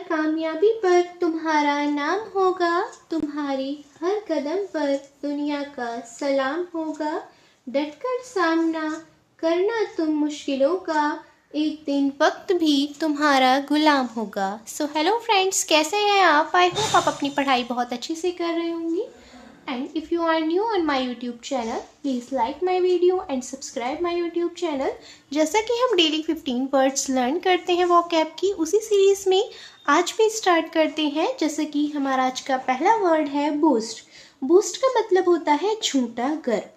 कामयाबी पर तुम्हारा नाम होगा, तुम्हारी हर कदम पर दुनिया का सलाम होगा। डटकर सामना करना तुम मुश्किलों का, एक दिन वक्त भी तुम्हारा गुलाम होगा। सो हेलो फ्रेंड्स, कैसे हैं आप? आई होप आप अपनी पढ़ाई बहुत अच्छे से कर रहे होंगी। And if you are new on my YouTube channel, please like my video and subscribe my YouTube channel। जैसा कि हम डेली 15 वर्ड्स लर्न करते हैं वोकैब की, उसी सीरीज में आज भी स्टार्ट करते हैं। जैसे कि हमारा आज का पहला वर्ड है बूस्ट। बूस्ट का मतलब होता है झूठा गर्व।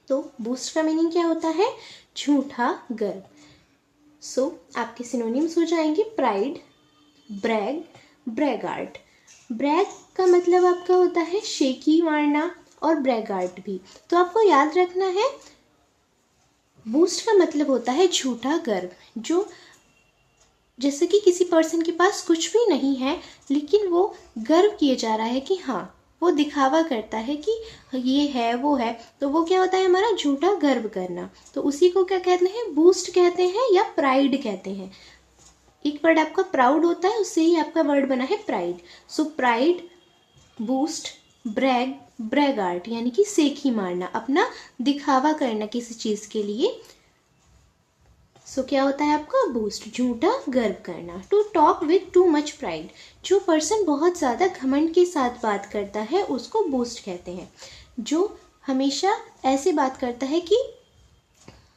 तो बूस्ट का मीनिंग क्या होता है? झूठा गर्व। सो आपके सिनोनिम्स हो जाएंगे प्राइड, ब्रैग, ब्रैगार्ट। ब्रैग का मतलब आपका होता है शेखी मारना और ब्रैगार्ट भी। तो आपको याद रखना है बूस्ट का मतलब होता है झूठा गर्व। जो जैसे कि किसी पर्सन के पास कुछ भी नहीं है लेकिन वो गर्व किए जा रहा है कि हाँ, वो दिखावा करता है कि ये है वो है, तो वो क्या होता है? हमारा झूठा गर्व करना। तो उसी को क्या कहते हैं? बूस्ट कहते हैं या प्राइड कहते हैं। एक वर्ड आपका प्राउड होता है, उससे ही आपका वर्ड बना है प्राइड। सो प्राइड, बूस्ट, ब्रैग, ब्रैगार्ट यानी कि सेखी मारना, अपना दिखावा करना किसी चीज के लिए। सो क्या होता है आपका? बूस्ट, झूठा गर्व करना। To talk with too much pride, जो पर्सन बहुत ज्यादा घमंड के साथ बात करता है उसको बूस्ट कहते हैं। जो हमेशा ऐसे बात करता है कि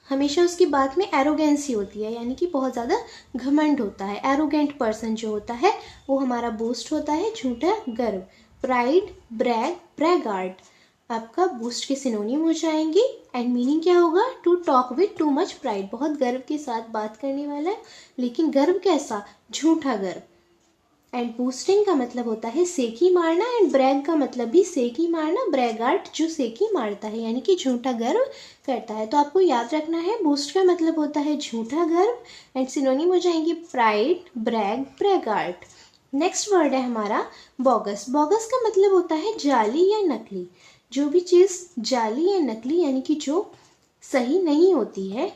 हमेशा उसकी बात में एरोगेंसी होती है, यानी कि बहुत ज़्यादा घमंड होता है। एरोगेंट पर्सन जो होता है वो हमारा बूस्ट होता है, झूठा गर्व। प्राइड, ब्रैग, ब्रैगार्ट आपका बूस्ट के सिनोनिम हो जाएंगे। एंड मीनिंग क्या होगा? To talk with too much pride, बहुत गर्व के साथ बात करने वाला है, लेकिन गर्व कैसा? झूठा गर्व। एंड बूस्टिंग का मतलब होता है सेकी मारना। एंड ब्रैग का मतलब भी सेकी मारना। ब्रैगार्ट जो सेकी मारता है यानी कि झूठा गर्व करता है। तो आपको याद रखना है बूस्ट का मतलब होता है झूठा गर्व। एंड सिनोनिम हो जाएंगे प्राइड, ब्रैग, ब्रैगार्ट। नेक्स्ट वर्ड है हमारा बोगस। बोगस का मतलब होता है जाली या नकली। जो भी चीज़ जाली या नकली यानी कि जो सही नहीं होती है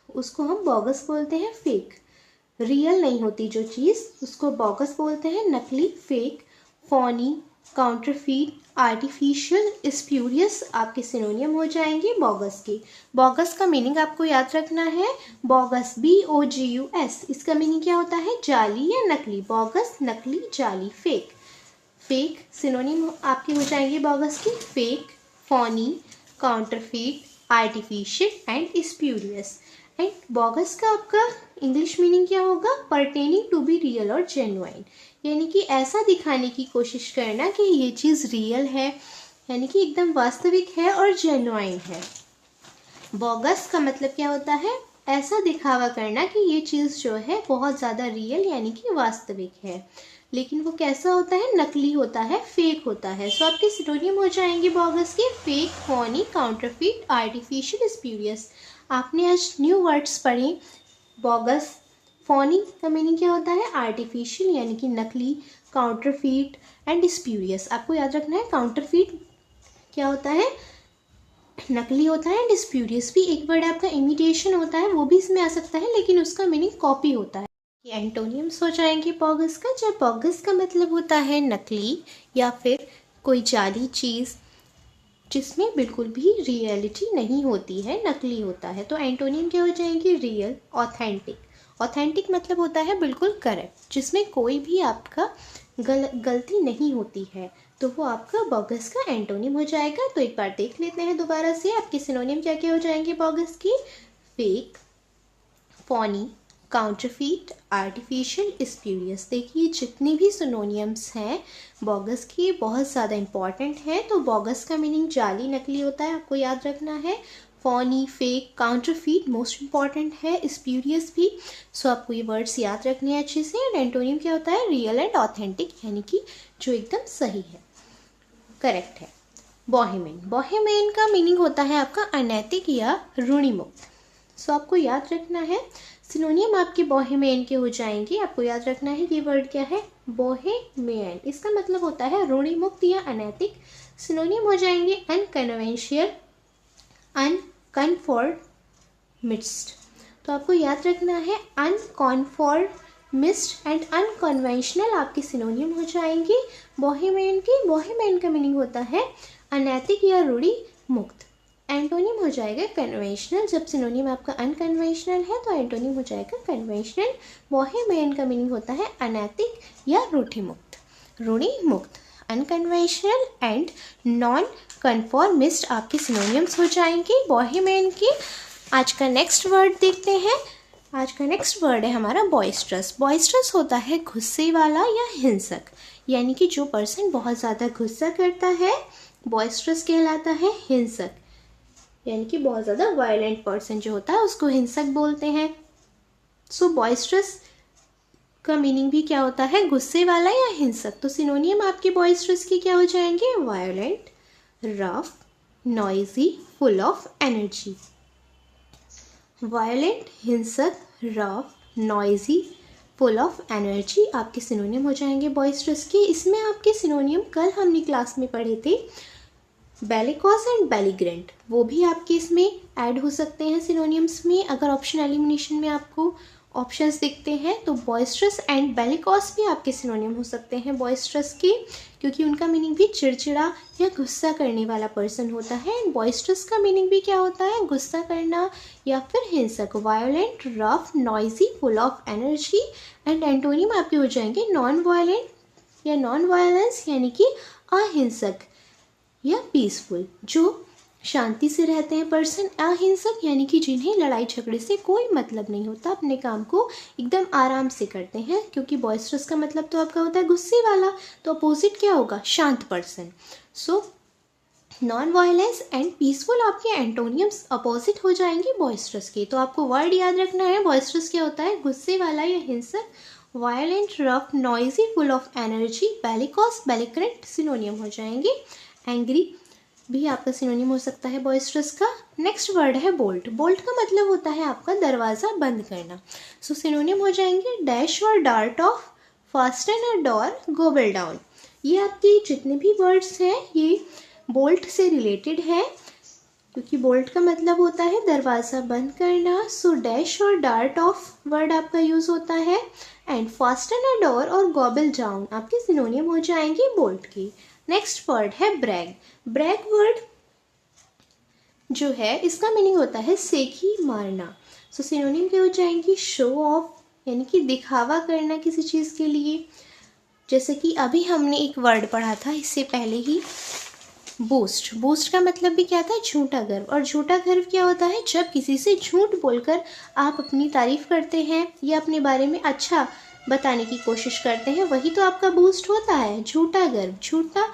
उसको हम बोगस बोलते हैं, फेक। रियल नहीं होती जो चीज़ उसको बोगस बोलते हैं, नकली, fake. Fani, counterfeit, artificial, spurious आपके सिनोनियम हो जाएंगे बोगस के। बोगस का मीनिंग आपको याद रखना है, बोगस, BOGUS। इसका मीनिंग क्या होता है? जाली या नकली। बोगस, नकली, जाली, फेक। फेक सिनोनिम आपके हो जाएंगे बोगस की, fake, Fani, counterfeit, artificial and spurious. And bogus का आपका इंग्लिश मीनिंग क्या होगा? परटेनिंग टू बी रियल और जेन्युइन, यानी कि ऐसा दिखाने की कोशिश करना कि ये चीज़ रियल है, यानी कि एकदम वास्तविक है और जेन्युइन है। बोगस का मतलब क्या होता है? ऐसा दिखावा करना कि ये चीज़ जो है बहुत ज़्यादा रियल यानी कि वास्तविक है, लेकिन वो कैसा होता है? नकली होता है, फेक होता है। सो आपके सिनोनिम हो जाएंगे बोगस के, fake, Fani, counterfeit, artificial, spurious. आपने आज न्यू वर्ड्स पढ़े। बोगस, फोनी का मीनिंग क्या होता है? आर्टिफिशियल यानी कि नकली, काउंटरफीट एंड स्प्यूरियस। आपको याद रखना है काउंटरफीट क्या होता है? नकली होता है। एंड स्प्यूरियस भी एक वर्ड आपका इमिटेशन होता है, वो भी इसमें आ सकता है, लेकिन उसका मीनिंग कॉपी होता है। ये एंटोनियम्स हो जाएंगे बोगस का। जब बोगस का मतलब होता है नकली या फिर कोई जाली चीज़ जिसमें बिल्कुल भी रियलिटी नहीं होती है, नकली होता है। तो एंटोनियम क्या हो जाएंगे? Real, authentic. ऑथेंटिक मतलब होता है बिल्कुल करेक्ट, जिसमें कोई भी आपका गलती नहीं होती है, तो वो आपका बोगस का एंटोनिम हो जाएगा। तो एक बार देख लेते हैं दोबारा से आपके सिनोनिम क्या क्या हो जाएंगे बोगस की। Fake, Fani, counterfeit, artificial, spurious. देखिए जितने भी सिनोनियम्स हैं बोगस की बहुत ज़्यादा इंपॉर्टेंट हैं। तो बोगस का मीनिंग जाली, नकली होता है, आपको याद रखना है। Fani, fake, counterfeit most important है, स्प्यूरियस भी। सो आपको ये वर्ड्स याद रखने हैं अच्छे से। एंड एंटोनियम क्या होता है? रियल एंड ऑथेंटिक, यानी कि जो एकदम सही है, करेक्ट है। बोहेमियन, बोहेमियन का मीनिंग होता है आपका अनैतिक या ऋणमुक्त। सो आपको याद रखना है सिनोनियम आपके बोहेमियन के हो जाएंगे। आपको याद रखना है ये वर्ड क्या है? बोहेमियन। इसका मतलब होता है ऋणमुक्त या अनैतिक। सिनोनियम हो जाएंगे अनकन्वेंशियल, अनकन्फॉर्मिस्ट। तो आपको याद रखना है अनकन्फॉर्मिस्ट मिस्ड एंड अनकन्वेंशनल आपके सिनोनियम हो जाएंगे। बोहेमियन का मीनिंग होता है अनैतिक या रूढ़ि मुक्त। एंटोनिम हो जाएगा कन्वेंशनल। जब सिनोनियम आपका अनकन्वेंशनल है तो एंटोनिम हो जाएगा कन्वेंशनल। बोहेमियन का मीनिंग होता है अनैतिक या रूढ़ि मुक्त। अनकन्वेंशनल एंड नॉन कन्फॉर्मिस्ट आपके सिनोनियम्स हो जाएंगे बोहेमियन के। आज का नेक्स्ट वर्ड देखते हैं। आज का नेक्स्ट वर्ड है हमारा बॉइस्ट्रस। बॉइस्ट्रस होता है गुस्से वाला या हिंसक, यानी कि जो पर्सन बहुत ज़्यादा गुस्सा करता है बॉइस्ट्रस कहलाता है। हिंसक यानी कि बहुत ज़्यादा वायलेंट पर्सन जो होता है उसको हिंसक बोलते हैं। सो बॉइस्ट्रस का मीनिंग भी क्या होता है, गुस्से वाला या हिंसक। तो सिनोनियम आपके बॉइस्ट्रस के क्या हो जाएंगे, violent, rough, noisy, full of energy. Violent, हिंसक, rough, noisy, full of energy आपके सिनोनियम हो जाएंगे बॉइस्ट्रस के। इसमें आपके सिनोनियम कल हमने क्लास में पढ़े थे बेलिकॉस एंड बेलिग्रेंट, वो भी आपके इसमें ऐड हो सकते हैं सिनोनियम्स में। अगर ऑप्शन एलिमिनेशन में आपको ऑप्शंस दिखते हैं तो बॉइस्ट्रस एंड बेलिकॉस भी आपके सिनोनियम हो सकते हैं बॉइस्ट्रस के, क्योंकि उनका मीनिंग भी चिड़चिड़ा या गुस्सा करने वाला पर्सन होता है। एंड बॉइस्ट्रस का मीनिंग भी क्या होता है, गुस्सा करना या फिर हिंसक। Violent, rough, noisy, full of energy. And antonym आपके हो जाएंगे नॉन वायलेंट या नॉन वायलेंस, यानी कि अहिंसक या पीसफुल, जो शांति से रहते हैं पर्सन। अहिंसक यानी कि जिन्हें लड़ाई झगड़े से कोई मतलब नहीं होता, अपने काम को एकदम आराम से करते हैं, क्योंकि बॉइस्ट्रस का मतलब तो आपका होता है गुस्से वाला, तो अपोजिट क्या होगा, शांत person. So non violence and peaceful आपके एंटोनियम्स अपोजिट हो जाएंगे बॉइस्ट्रस के। तो आपको वर्ड याद रखना है, बॉइस्ट्रस क्या होता है, गुस्से वाला या हिंसक। Violent, rough, noisy, full of energy. Bellicose, belligerent synonym हो जाएंगे। एंग्री भी आपका सिनोनिम हो सकता है बॉइस्ट्रस का। नेक्स्ट वर्ड है बोल्ट। बोल्ट का मतलब होता है आपका दरवाज़ा बंद करना। सो सिनोनिम हो जाएंगे डैश और dart off, fasten a door, go bell down. ये आपके जितने भी वर्ड्स हैं ये बोल्ट से रिलेटेड है, क्योंकि बोल्ट का मतलब होता है दरवाज़ा बंद करना। सो डैश और डार्ट ऑफ वर्ड आपका यूज़ होता है। एंड फास्टन अ डोर और गो बेल डाउन आपके सिनोनिम हो जाएंगे बोल्ट की। नेक्स्ट वर्ड है ब्रैग। ब्रैग वर्ड जो है इसका मीनिंग होता है सेखी मारना। सो सिनोनिम क्या हो जाएंगी, शो ऑफ, यानी कि दिखावा करना किसी चीज़ के लिए। जैसे कि अभी हमने एक वर्ड पढ़ा था इससे पहले ही, बूस्ट। बूस्ट का मतलब भी क्या था, झूठा गर्व। और झूठा गर्व क्या होता है, जब किसी से झूठ बोलकर आप अपनी तारीफ करते हैं या अपने बारे में अच्छा बताने की कोशिश करते हैं, वही तो आपका बूस्ट होता है, झूठा गर्व, झूठा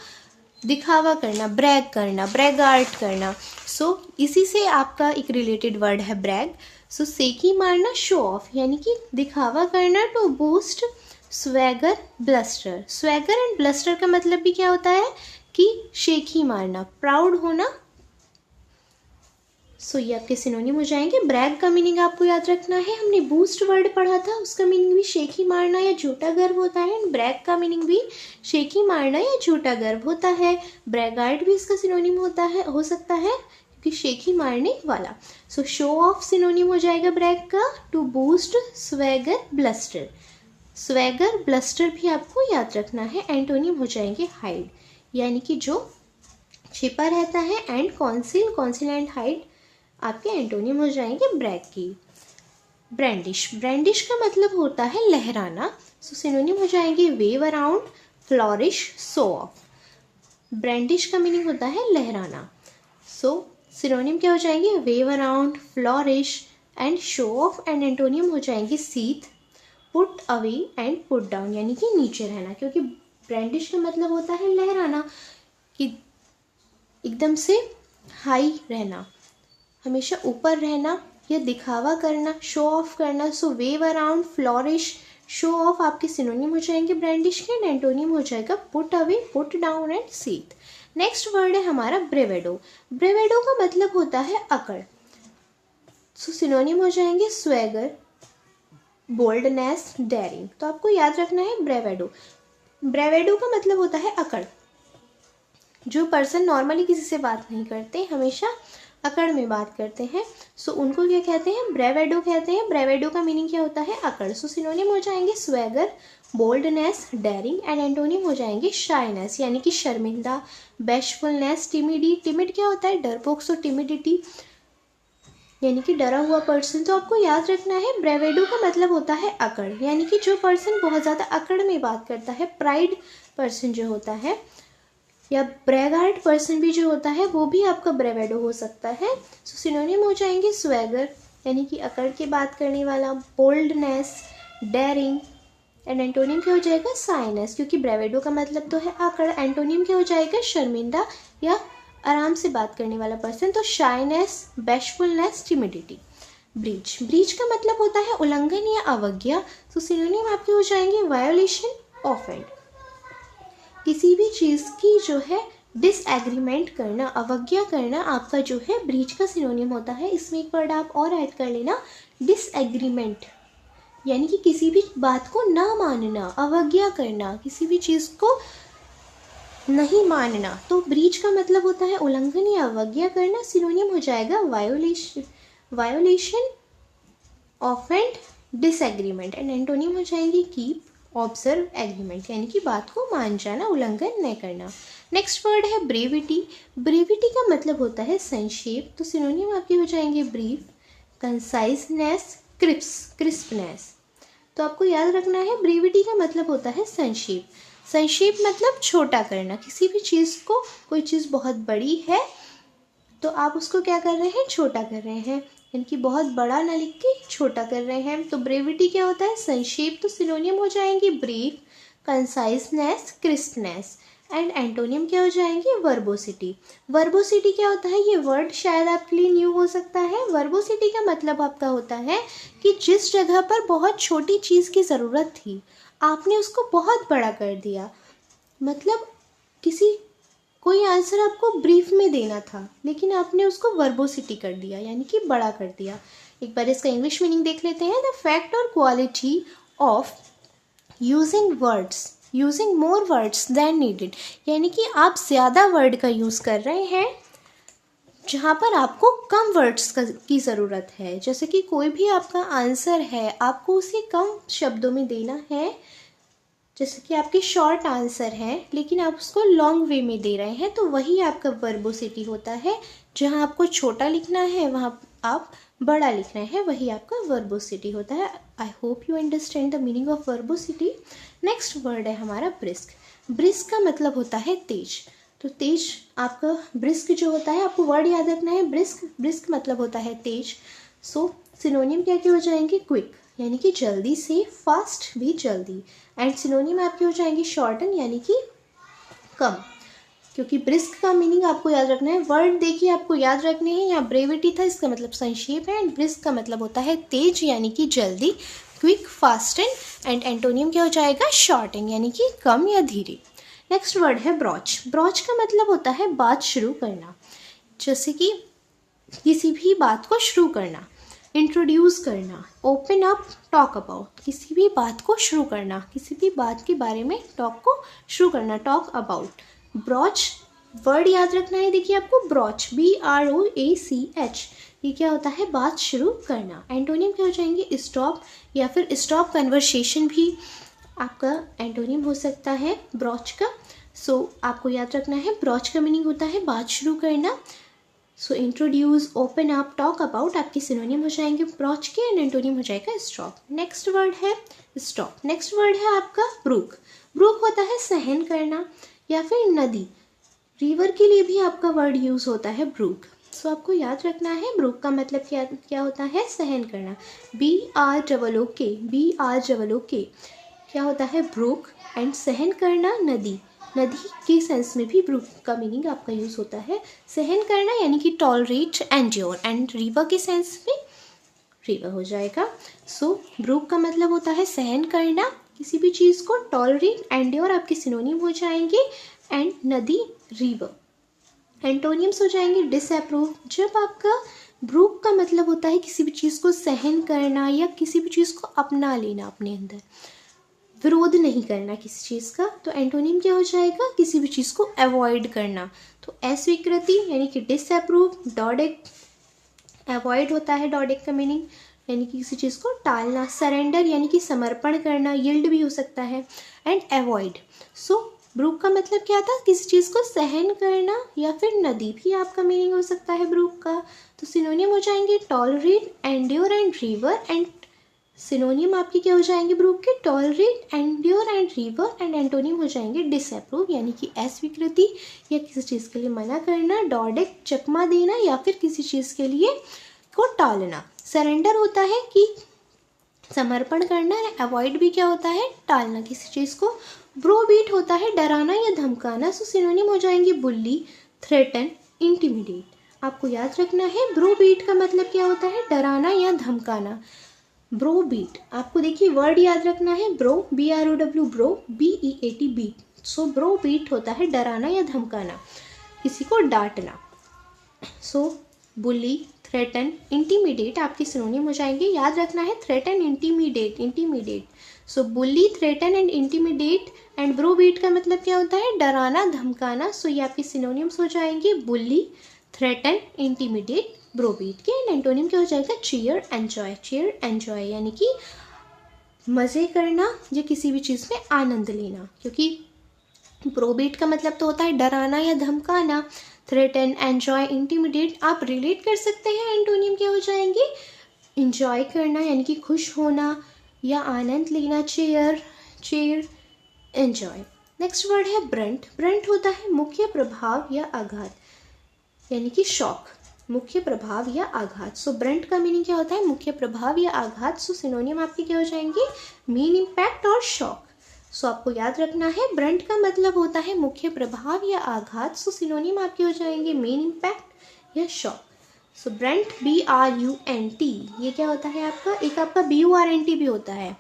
दिखावा करना, ब्रैग करना, ब्रैगार्ट करना। सो इसी से आपका एक रिलेटेड वर्ड है ब्रैग। सो सेकी मारना, शो ऑफ, यानी कि दिखावा करना। To boast, swagger, bluster. Swagger and bluster का मतलब भी क्या होता है कि शेखी मारना, प्राउड होना। सो ये आपके सिनोनिम हो जाएंगे। ब्रैग का मीनिंग आपको याद रखना है, हमने बूस्ट वर्ड पढ़ा था, उसका मीनिंग भी शेखी मारना या झूठा गर्व होता है। एंड ब्रैग का मीनिंग भी शेखी मारना या झूठा गर्व होता है। ब्रैगार्ड भी इसका सिनोनिम होता है, हो सकता है, क्योंकि शेखी मारने वाला। सो शो ऑफ सिनोनिम हो जाएगा ब्रैग का। To boast, swagger, bluster. Swagger, bluster भी आपको याद रखना है। एंटोनिम हो जाएंगे हाइड, यानी कि जो छिपा रहता है। And council, council and hide आपके एंटोनिम हो जाएंगे ब्रैग की। ब्रैंडिश। ब्रैंडिश का मतलब होता है लहराना। सो सिनोनिम हो जाएंगे wave around, flourish, show off. Brandish का मीनिंग होता है लहराना। सो सिनोनिम क्या हो जाएंगे, wave around, flourish and show off. And antonym हो जाएंगे sheath, put away and put down, यानी कि नीचे रहना, क्योंकि ब्रैंडिश का मतलब होता है लहराना, कि एकदम से हाई रहना, हमेशा ऊपर रहना या दिखावा करना, शो ऑफ करना। So wave around, flourish, show off आपके सिनोनिम हो जाएंगे ब्रैंडिश के। एंड एंटोनिम हो जाएगा put away, put down and sheathe. Next word है हमारा ब्रेवेडो। ब्रेवेडो का मतलब होता है अकड़। सो सिनोनिम हो जाएंगे स्वैगर, बोल्डनेस, डेयरिंग। तो आपको याद रखना है ब्रेवेडो। ब्रेवेडो का मतलब होता है अकड़, जो पर्सन नॉर्मली किसी से बात नहीं करते, हमेशा अकड़ में बात करते हैं, सो उनको क्या कहते हैं, ब्रेवेडो कहते हैं। ब्रेवेडो का मीनिंग क्या होता है, अकड़। सो सिनोनिम हो जाएंगे swagger, boldness, daring, and antonym हो जाएंगे शाइनेस यानी कि शर्मिंदा, बैशफुलनेस, टिमिडी। टिमिड क्या होता है, डरपोक। सो टिमिडिटी यानी कि डरा हुआ पर्सन। तो आपको याद रखना है ब्रेवेडो का मतलब होता है अकड़, यानी कि जो पर्सन बहुत ज़्यादा अकड़ में बात करता है, प्राइड पर्सन जो होता है, या ब्रेगार्ड पर्सन भी जो होता है, वो भी आपका ब्रेवेडो हो सकता है। सो सिनोनिम हो जाएंगे स्वैगर यानी कि अकड़ की बात करने वाला, बोल्डनेस, डेयरिंग, एंड एंटोनिम क्या हो जाएगा, साइनेस, क्योंकि ब्रेवेडो का मतलब तो है अकड़। एंटोनिम क्या हो जाएगा, शर्मिंदा या आराम से बात करने वाला पर्सन। तो शाइनेस, बैशफुलनेस, टिमिडिटी। ब्रीच, ब्रीच का मतलब होता है उल्लंघन या अवज्ञा। तो सिनोनिम आपके हो जाएंगे वायोलेशन, ऑफेंड। किसी भी चीज़ की जो है डिसएग्रीमेंट करना, अवज्ञा करना, आपका जो है ब्रीच का सिनोनिम होता है। इसमें एक वर्ड आप और ऐड कर लेना, डिसएग्रीमेंट, यानी कि किसी भी बात को ना मानना, अवज्ञा करना, किसी भी चीज़ को नहीं मानना। तो ब्रीच का मतलब होता है उल्लंघन या अवज्ञा करना। सिनोनिम हो जाएगा violation, violation, offend, disagreement, and antonym हो जाएंगे कीप, ऑब्जर्व, एग्रीमेंट, यानी कि बात को मान जाना, उल्लंघन न करना। नेक्स्ट वर्ड है ब्रेविटी। ब्रेविटी का मतलब होता है संक्षेप। तो सिनोनिम आपके हो जाएंगे ब्रीफ, कंसाइजनेस, क्रिस्पनेस। तो आपको याद रखना है ब्रेविटी का मतलब होता है संक्षेप। संक्षेप मतलब छोटा करना, किसी भी चीज़ को, कोई चीज़ बहुत बड़ी है तो आप उसको क्या कर रहे हैं, छोटा कर रहे हैं, यानी कि बहुत बड़ा ना लिख के छोटा कर रहे हैं। तो ब्रेविटी क्या होता है, संक्षेप। तो सिनोनिम हो जाएंगे brief, conciseness, crispness, and antonym क्या हो जाएंगे, वर्बोसिटी। वर्बोसिटी क्या होता है, ये वर्ड शायद आपके लिए न्यू हो सकता है। वर्बोसिटी का मतलब आपका होता है कि जिस जगह पर बहुत छोटी चीज़ की ज़रूरत थी, आपने उसको बहुत बड़ा कर दिया। मतलब कोई आंसर आपको ब्रीफ में देना था, लेकिन आपने उसको वर्बोसिटी कर दिया, यानी कि बड़ा कर दिया। एक बार इसका इंग्लिश मीनिंग देख लेते हैं। द फैक्ट और quality of using more words than needed, यानी कि आप ज़्यादा वर्ड का यूज़ कर रहे हैं जहाँ पर आपको कम वर्ड्स की ज़रूरत है। जैसे कि कोई भी आपका आंसर है, आपको उसे कम शब्दों में देना है। जैसे कि आपके शॉर्ट आंसर है लेकिन आप उसको लॉन्ग वे में दे रहे हैं, तो वही आपका वर्बोसिटी होता है। जहाँ आपको छोटा लिखना है वहाँ आप बड़ा लिख रहे हैं, वही आपका वर्बोसिटी होता है। I hope you understand the meaning of verbosity. Next word है हमारा ब्रिस्क। ब्रिस्क का मतलब होता है तेज। तो तेज आपका ब्रिस्क जो होता है, आपको वर्ड याद रखना है ब्रिस्क। ब्रिस्क मतलब होता है तेज। सो सिनोनिम क्या क्या हो जाएंगे, क्विक यानी कि जल्दी से, फास्ट भी जल्दी, एंड सिनोनिम आपके हो जाएंगे शॉर्टन यानी कि कम। क्योंकि ब्रिस्क का मीनिंग आपको याद रखना है, वर्ड देखिए आपको याद रखने हैं। यहाँ ब्रेविटी था, इसका मतलब संक्षेप है, एंड ब्रिस्क का मतलब होता है तेज यानी कि जल्दी, क्विक, फास्ट, एंड एंटोनियम क्या हो जाएगा, शॉर्टन यानी कि कम या धीरे। नेक्स्ट वर्ड है ब्रॉच। ब्रॉच का मतलब होता है बात शुरू करना, जैसे कि किसी भी बात को शुरू करना, इंट्रोड्यूस करना, ओपन अप, टॉक अबाउट, किसी भी बात को शुरू करना, किसी भी बात के बारे में टॉक को शुरू करना, टॉक अबाउट। ब्रॉच वर्ड याद रखना है, देखिए आपको ब्रॉच, BROACH, ये क्या होता है, बात शुरू करना। एंटोनियम क्या हो जाएंगे, स्टॉप या फिर स्टॉप कन्वर्सेशन भी आपका एंटोनियम हो सकता है ब्रॉच का। सो आपको याद रखना है ब्रॉच का मीनिंग होता है बात शुरू करना। So introduce, open up, talk about आपके सिनोनिम हो जाएंगे ब्रॉच के, एंड एंटोनियम हो जाएगा स्टॉप। नेक्स्ट वर्ड है स्टॉप। नेक्स्ट वर्ड है आपका ब्रूक। ब्रूक होता है सहन करना या फिर नदी, रिवर के लिए भी आपका वर्ड यूज़ होता है ब्रूक। सो आपको याद रखना है ब्रूक का मतलब क्या होता है, सहन करना, BROOK क्या होता है ब्रूक, एंड सहन करना नदी, नदी के सेंस में भी ब्रूक का मीनिंग आपका यूज़ होता है। सहन करना यानी कि टॉलरेट, एंड्योर, एंड रिवर के सेंस में रिवर हो जाएगा। सो ब्रूक का मतलब होता है सहन करना किसी भी चीज़ को, टॉलरेट, एंड्योर आपके सिनोनिम हो जाएंगे, एंड नदी, रिवर। एंटोनियम्स हो जाएंगे डिसअप्रूव। जब आपका ब्रूक का मतलब होता है किसी भी चीज़ को सहन करना या किसी भी चीज़ को अपना लेना अपने अंदर, विरोध नहीं करना किसी चीज़ का, तो एंटोनिम क्या हो जाएगा, किसी भी चीज़ को अवॉइड करना। तो अस्वीकृति यानी कि डिसअप्रूव, डॉडेक अवॉइड होता है, डॉडेक का मीनिंग यानी कि किसी चीज़ को टालना, सरेंडर यानी कि समर्पण करना, यील्ड भी हो सकता है, एंड अवॉइड। सो ब्रूक का मतलब क्या था, किसी चीज़ को सहन करना, या फिर नदी भी आपका मीनिंग हो सकता है ब्रूक का। तो सिनोनियम हो जाएंगे tolerate, endure and river, and सिनोनियम आपके क्या हो जाएंगे ब्रूक के, tolerate, endure and river, and antonym हो जाएंगे डिसअप्रूव यानी कि अस्वीकृति या किसी चीज़ के लिए मना करना, डॉडेक चकमा देना या फिर किसी चीज़ के लिए को टालना। सरेंडर होता है कि समर्पण करना, अवॉइड भी क्या होता है, टालना किसी चीज़ को। ब्रोबीट होता है डराना या धमकाना। सो सिनोनिम हो जाएंगे बुल्ली, थ्रेटन, इंटिमिडेट। आपको याद रखना है ब्रोबीट का मतलब क्या होता है, डराना या धमकाना। ब्रोबीट आपको देखिए वर्ड याद रखना है, brow, BROW, brow, BEAT, beat. So browbeat होता है डराना या धमकाना, किसी को डांटना। सो बुली, थ्रेटन, इंटीमिडेट आपके सिनोनिम हो जाएंगे, याद रखना है threaten, intimidate, intimidate. So bully, threaten and intimidate. And browbeat का मतलब क्या होता है, डराना, धमकाना। सो ये आपके सिनोनिम्स हो जाएंगे बुली, थ्रेटन, इंटीमिडेट, ब्रोबीट के। एंड एंटोनिम क्या हो जाएगा, चीयर, एंजॉय। चीयर, एंजॉय यानी कि मज़े करना या किसी भी चीज़ में आनंद लेना, क्योंकि ब्रोबीट का मतलब तो होता है डराना या धमकाना। थ्रेटन, एंजॉय, इंटिमिडेट आप रिलेट कर सकते हैं, एंटोनिम क्या हो जाएंगे, इंजॉय करना यानी कि खुश होना या आनंद लेना, chair, chair, enjoy. Next word है ब्रंट। ब्रंट होता है मुख्य प्रभाव या आघात यानी कि शॉक, मुख्य प्रभाव या आघात। सो ब्रंट का मीनिंग क्या होता है, मुख्य प्रभाव या आघात। सो सिनोनियम आपके क्या हो जाएंगे, मेन इम्पैक्ट और शॉक। सो आपको याद रखना है ब्रंट का मतलब होता है मुख्य प्रभाव या आघात। सो सिनोनिम आपके हो जाएंगे मेन इम्पैक्ट या शॉक। सो ब्रंट, BRUNT, ये क्या होता है आपका, एक आपका BURNT भी होता है,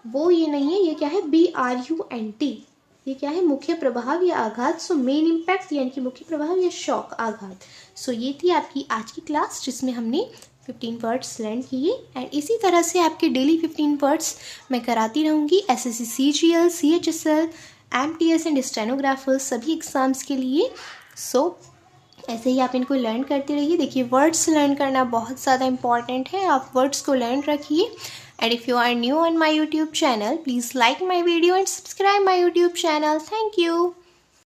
वो ये नहीं है, ये क्या है, BRUNT। ये क्या है, मुख्य प्रभाव या आघात। सो मेन इम्पैक्ट यानी कि मुख्य प्रभाव या शॉक, आघात। सो ये थी आपकी आज की क्लास जिसमें हमने 15 वर्ड्स लर्न किए। एंड इसी तरह से आपके डेली 15 वर्ड्स मैं कराती रहूँगी SSC CGL, CHSL, MTS and stenographer सभी एग्ज़ाम्स के लिए। सो ऐसे ही आप इनको लर्न करते रहिए। देखिए वर्ड्स लर्न करना बहुत ज़्यादा इंपॉर्टेंट है, आप वर्ड्स को लर्न रखिए। And if you are new on my YouTube channel, please like my video and subscribe my YouTube channel. Thank you.